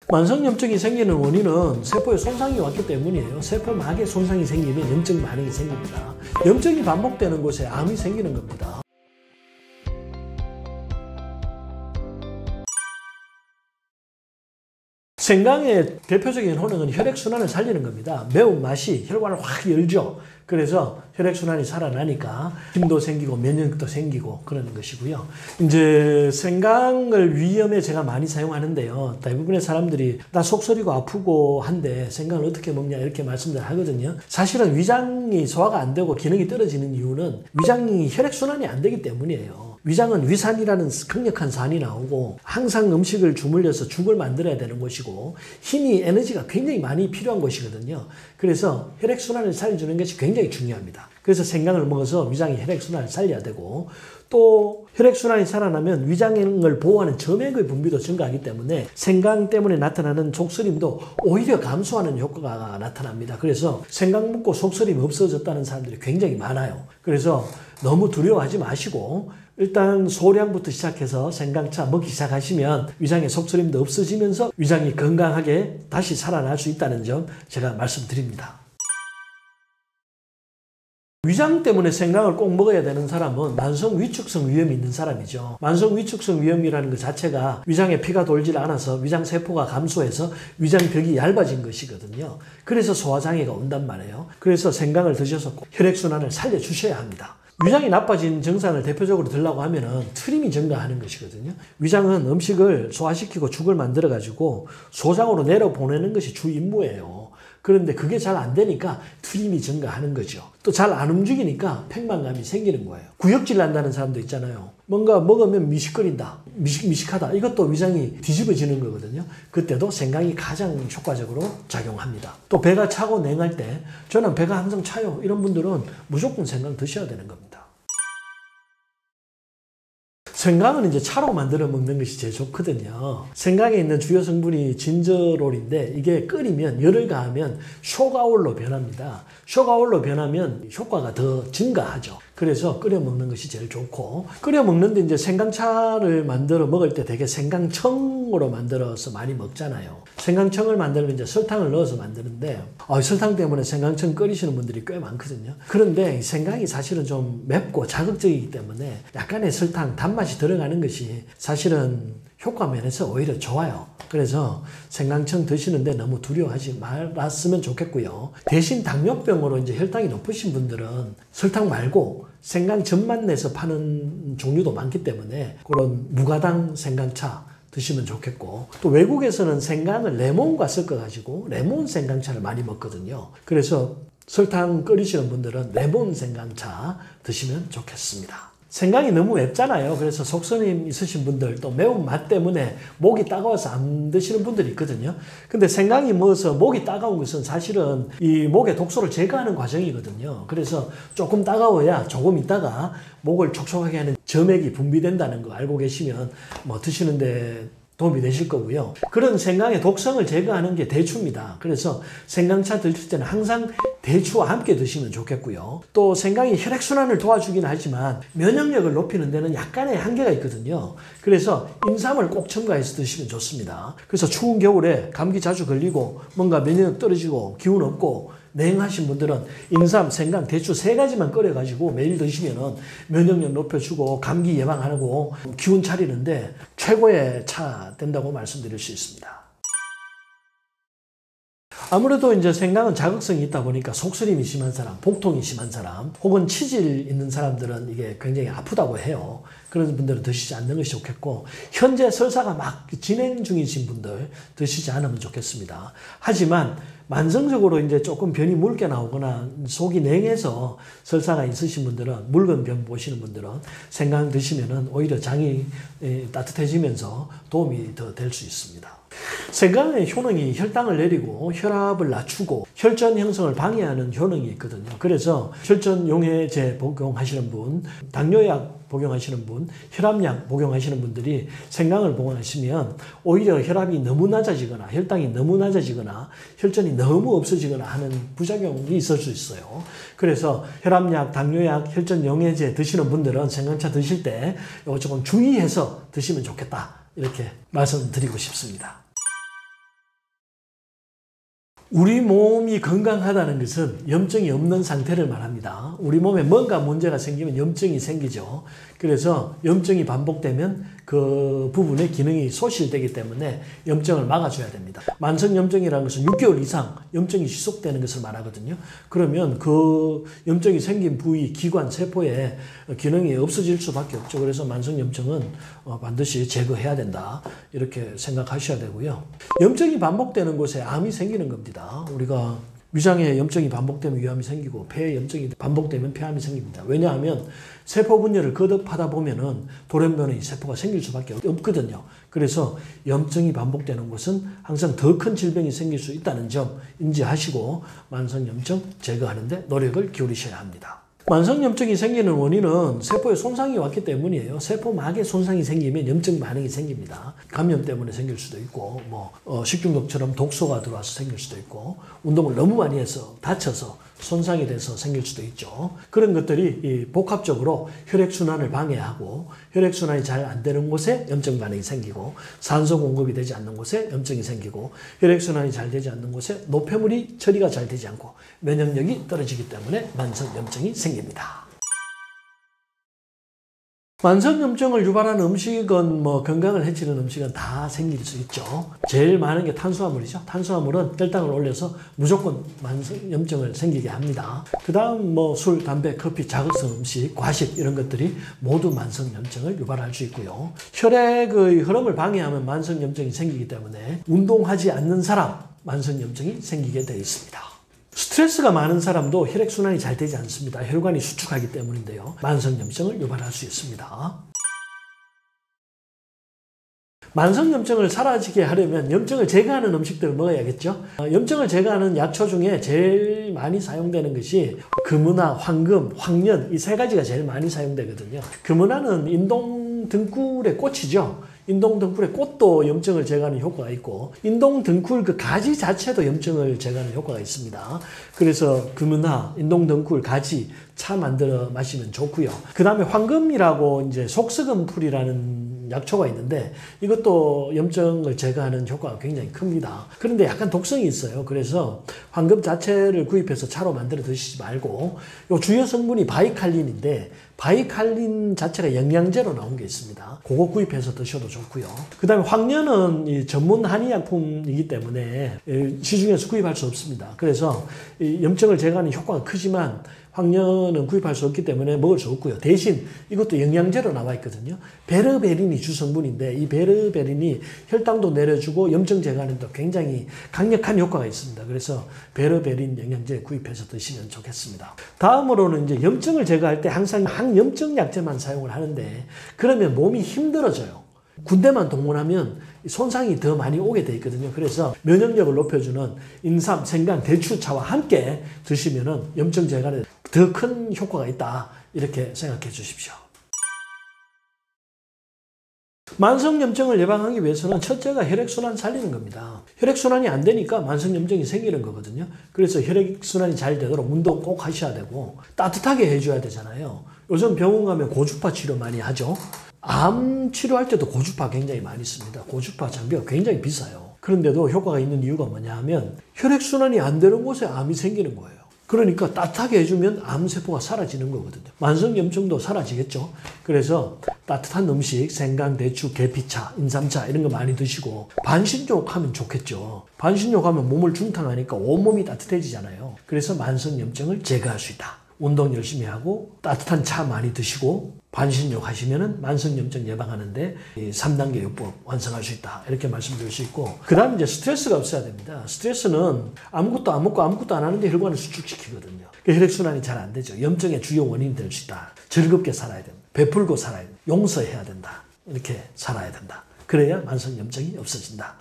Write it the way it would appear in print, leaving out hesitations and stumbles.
만성염증이 생기는 원인은 세포에 손상이 왔기 때문이에요. 세포막에 손상이 생기면 염증 반응이 생깁니다. 염증이 반복되는 곳에 암이 생기는 겁니다. 생강의 대표적인 효능은 혈액순환을 살리는 겁니다. 매운맛이 혈관을 확 열죠. 그래서 혈액순환이 살아나니까 힘도 생기고 면역력도 생기고 그러는 것이고요. 이제 생강을 위염에 제가 많이 사용하는데요. 대부분의 사람들이 나 속 쓰리고 아프고 한데 생강을 어떻게 먹냐 이렇게 말씀들 하거든요. 사실은 위장이 소화가 안 되고 기능이 떨어지는 이유는 위장이 혈액순환이 안 되기 때문이에요. 위장은 위산이라는 강력한 산이 나오고 항상 음식을 주물려서 죽을 만들어야 되는 곳이고 힘이 에너지가 굉장히 많이 필요한 곳이거든요. 그래서 혈액순환을 살려주는 것이 굉장히 중요합니다. 그래서 생강을 먹어서 위장의 혈액순환을 살려야 되고 또 혈액순환이 살아나면 위장을 보호하는 점액의 분비도 증가하기 때문에 생강 때문에 나타나는 속쓰림도 오히려 감소하는 효과가 나타납니다. 그래서 생강 먹고 속쓰림이 없어졌다는 사람들이 굉장히 많아요. 그래서 너무 두려워하지 마시고 일단 소량부터 시작해서 생강차 먹기 시작하시면 위장의 속쓰림도 없어지면서 위장이 건강하게 다시 살아날 수 있다는 점 제가 말씀드립니다. 위장 때문에 생강을 꼭 먹어야 되는 사람은 만성 위축성 위염이 있는 사람이죠. 만성 위축성 위염이라는 것 자체가 위장에 피가 돌질 않아서 위장 세포가 감소해서 위장벽이 얇아진 것이거든요. 그래서 소화장애가 온단 말이에요. 그래서 생강을 드셔서 꼭 혈액순환을 살려주셔야 합니다. 위장이 나빠진 증상을 대표적으로 들라고 하면은 트림이 증가하는 것이거든요. 위장은 음식을 소화시키고 죽을 만들어가지고 소장으로 내려보내는 것이 주 임무예요. 그런데 그게 잘 안 되니까 트림이 증가하는 거죠. 또 잘 안 움직이니까 팽만감이 생기는 거예요. 구역질 난다는 사람도 있잖아요. 뭔가 먹으면 미식거린다, 미식하다. 이것도 위장이 뒤집어지는 거거든요. 그때도 생강이 가장 효과적으로 작용합니다. 또 배가 차고 냉할 때 저는 배가 항상 차요. 이런 분들은 무조건 생강 드셔야 되는 겁니다. 생강은 이제 차로 만들어 먹는 것이 제일 좋거든요. 생강에 있는 주요 성분이 진저롤인데 이게 끓이면 열을 가하면 쇼가올로 변합니다. 쇼가올로 변하면 효과가 더 증가하죠. 그래서 끓여 먹는 것이 제일 좋고 끓여 먹는데 이제 생강차를 만들어 먹을 때 되게 생강청으로 만들어서 많이 먹잖아요. 생강청을 만들면 이제 설탕을 넣어서 만드는데 설탕 때문에 생강청 끓이시는 분들이 꽤 많거든요. 그런데 생강이 사실은 좀 맵고 자극적이기 때문에 약간의 설탕, 단맛이 들어가는 것이 사실은 효과 면에서 오히려 좋아요. 그래서 생강청 드시는데 너무 두려워하지 말았으면 좋겠고요. 대신 당뇨병으로 이제 혈당이 높으신 분들은 설탕 말고 생강즙만 내서 파는 종류도 많기 때문에 그런 무가당 생강차 드시면 좋겠고 또 외국에서는 생강을 레몬과 섞어가지고 레몬 생강차를 많이 먹거든요. 그래서 설탕 끓이시는 분들은 레몬 생강차 드시면 좋겠습니다. 생강이 너무 맵잖아요. 그래서 속쓰림 있으신 분들 또 매운맛 때문에 목이 따가워서 안 드시는 분들이 있거든요. 근데 생강이 먹어서 목이 따가운 것은 사실은 이 목의 독소를 제거하는 과정이거든요. 그래서 조금 따가워야 조금 있다가 목을 촉촉하게 하는 점액이 분비된다는 거 알고 계시면 뭐 드시는데 도움이 되실 거고요. 그런 생강의 독성을 제거하는 게 대추입니다. 그래서 생강차 드실 때는 항상 대추와 함께 드시면 좋겠고요. 또 생강이 혈액순환을 도와주긴 하지만 면역력을 높이는 데는 약간의 한계가 있거든요. 그래서 인삼을 꼭 첨가해서 드시면 좋습니다. 그래서 추운 겨울에 감기 자주 걸리고 뭔가 면역력 떨어지고 기운 없고 냉하신 분들은 인삼, 생강, 대추 세 가지만 끓여가지고 매일 드시면 면역력 높여주고 감기 예방하고 기운 차리는데 최고의 차 된다고 말씀드릴 수 있습니다. 아무래도 이제 생강은 자극성이 있다 보니까 속쓰림이 심한 사람, 복통이 심한 사람, 혹은 치질 있는 사람들은 이게 굉장히 아프다고 해요. 그런 분들은 드시지 않는 것이 좋겠고 현재 설사가 막 진행 중이신 분들 드시지 않으면 좋겠습니다. 하지만 만성적으로 이제 조금 변이 묽게 나오거나 속이 냉해서 설사가 있으신 분들은 묽은 변 보시는 분들은 생강 드시면은 오히려 장이 따뜻해지면서 도움이 더 될 수 있습니다. 생강의 효능이 혈당을 내리고 혈압을 낮추고 혈전 형성을 방해하는 효능이 있거든요. 그래서 혈전 용해제 복용하시는 분, 당뇨약 복용하시는 분, 혈압약 복용하시는 분들이 생강을 복용하시면 오히려 혈압이 너무 낮아지거나 혈당이 너무 낮아지거나 혈전이 너무 없어지거나 하는 부작용이 있을 수 있어요. 그래서 혈압약, 당뇨약, 혈전 용해제 드시는 분들은 생강차 드실 때 이거 조금 주의해서 드시면 좋겠다. 이렇게 말씀드리고 싶습니다. 우리 몸이 건강하다는 것은 염증이 없는 상태를 말합니다. 우리 몸에 뭔가 문제가 생기면 염증이 생기죠. 그래서 염증이 반복되면 그 부분의 기능이 소실되기 때문에 염증을 막아줘야 됩니다. 만성염증이라는 것은 6개월 이상 염증이 지속되는 것을 말하거든요. 그러면 그 염증이 생긴 부위, 기관, 세포의 기능이 없어질 수밖에 없죠. 그래서 만성염증은 반드시 제거해야 된다. 이렇게 생각하셔야 되고요. 염증이 반복되는 곳에 암이 생기는 겁니다. 우리가 위장에 염증이 반복되면 위암이 생기고 폐에 염증이 반복되면 폐암이 생깁니다. 왜냐하면 세포 분열을 거듭하다 보면은 돌연변이 세포가 생길 수밖에 없거든요. 그래서 염증이 반복되는 곳은 항상 더 큰 질병이 생길 수 있다는 점 인지하시고 만성염증 제거하는 데 노력을 기울이셔야 합니다. 만성염증이 생기는 원인은 세포에 손상이 왔기 때문이에요. 세포막에 손상이 생기면 염증 반응이 생깁니다. 감염 때문에 생길 수도 있고 식중독처럼 독소가 들어와서 생길 수도 있고 운동을 너무 많이 해서 다쳐서 손상이 돼서 생길 수도 있죠. 그런 것들이 복합적으로 혈액순환을 방해하고 혈액순환이 잘 안 되는 곳에 염증 반응이 생기고 산소 공급이 되지 않는 곳에 염증이 생기고 혈액순환이 잘 되지 않는 곳에 노폐물이 처리가 잘 되지 않고 면역력이 떨어지기 때문에 만성염증이 생깁니다. 만성염증을 유발하는 음식은 건강을 해치는 음식은 다 생길 수 있죠. 제일 많은 게 탄수화물이죠. 탄수화물은 혈당을 올려서 무조건 만성염증을 생기게 합니다. 그 다음 술, 담배, 커피, 자극성 음식, 과식 이런 것들이 모두 만성염증을 유발할 수 있고요. 혈액의 흐름을 방해하면 만성염증이 생기기 때문에 운동하지 않는 사람 만성염증이 생기게 되어 있습니다. 스트레스가 많은 사람도 혈액순환이 잘 되지 않습니다. 혈관이 수축하기 때문인데요. 만성염증을 유발할 수 있습니다. 만성염증을 사라지게 하려면 염증을 제거하는 음식들을 먹어야겠죠. 염증을 제거하는 약초 중에 제일 많이 사용되는 것이 금은화, 황금, 황련 이 세 가지가 제일 많이 사용되거든요. 금은화는 인동 등굴의 꽃이죠. 인동 등굴의 꽃도 염증을 제거하는 효과가 있고 인동 등굴 그 가지 자체도 염증을 제거하는 효과가 있습니다. 그래서 금은화, 인동 등굴, 가지 차 만들어 마시면 좋고요. 그 다음에 황금이라고 이제 속썩은 풀이라는 약초가 있는데 이것도 염증을 제거하는 효과가 굉장히 큽니다. 그런데 약간 독성이 있어요. 그래서 황금 자체를 구입해서 차로 만들어 드시지 말고 요 주요 성분이 바이칼린인데 바이칼린 자체가 영양제로 나온 게 있습니다. 그거 구입해서 드셔도 좋고요. 그 다음에 황련은 이 전문 한의약품이기 때문에 시중에서 구입할 수 없습니다. 그래서 이 염증을 제거하는 효과가 크지만 황련은 구입할 수 없기 때문에 먹을 수 없고요. 대신 이것도 영양제로 나와 있거든요. 베르베린이 주성분인데 이 베르베린이 혈당도 내려주고 염증 제거하는 데 굉장히 강력한 효과가 있습니다. 그래서 베르베린 영양제 구입해서 드시면 좋겠습니다. 다음으로는 이제 염증을 제거할 때 항상 항염증 약제만 사용을 하는데 그러면 몸이 힘들어져요. 군대만 동원하면 손상이 더 많이 오게 돼 있거든요. 그래서 면역력을 높여주는 인삼, 생강, 대추차와 함께 드시면은 염증 제거에 더 큰 효과가 있다. 이렇게 생각해 주십시오. 만성염증을 예방하기 위해서는 첫째가 혈액순환 살리는 겁니다. 혈액순환이 안 되니까 만성염증이 생기는 거거든요. 그래서 혈액순환이 잘 되도록 운동 꼭 하셔야 되고 따뜻하게 해줘야 되잖아요. 요즘 병원 가면 고주파 치료 많이 하죠. 암 치료할 때도 고주파 굉장히 많이 씁니다. 고주파 장비가 굉장히 비싸요. 그런데도 효과가 있는 이유가 뭐냐 하면 혈액순환이 안 되는 곳에 암이 생기는 거예요. 그러니까 따뜻하게 해주면 암세포가 사라지는 거거든요. 만성염증도 사라지겠죠. 그래서 따뜻한 음식, 생강, 대추, 계피차, 인삼차 이런 거 많이 드시고 반신욕 하면 좋겠죠. 반신욕 하면 몸을 중탕하니까 온몸이 따뜻해지잖아요. 그래서 만성염증을 제거할 수 있다. 운동 열심히 하고 따뜻한 차 많이 드시고 반신욕 하시면은 만성염증 예방하는데 3단계 요법 완성할 수 있다. 이렇게 말씀드릴 수 있고 그 다음에 이제 스트레스가 없어야 됩니다. 스트레스는 아무것도 안 먹고 아무것도 안 하는데 혈관을 수축시키거든요. 혈액순환이 잘 안 되죠. 염증의 주요 원인이 될 수 있다. 즐겁게 살아야 된다. 베풀고 살아야 된다. 용서해야 된다. 이렇게 살아야 된다. 그래야 만성염증이 없어진다.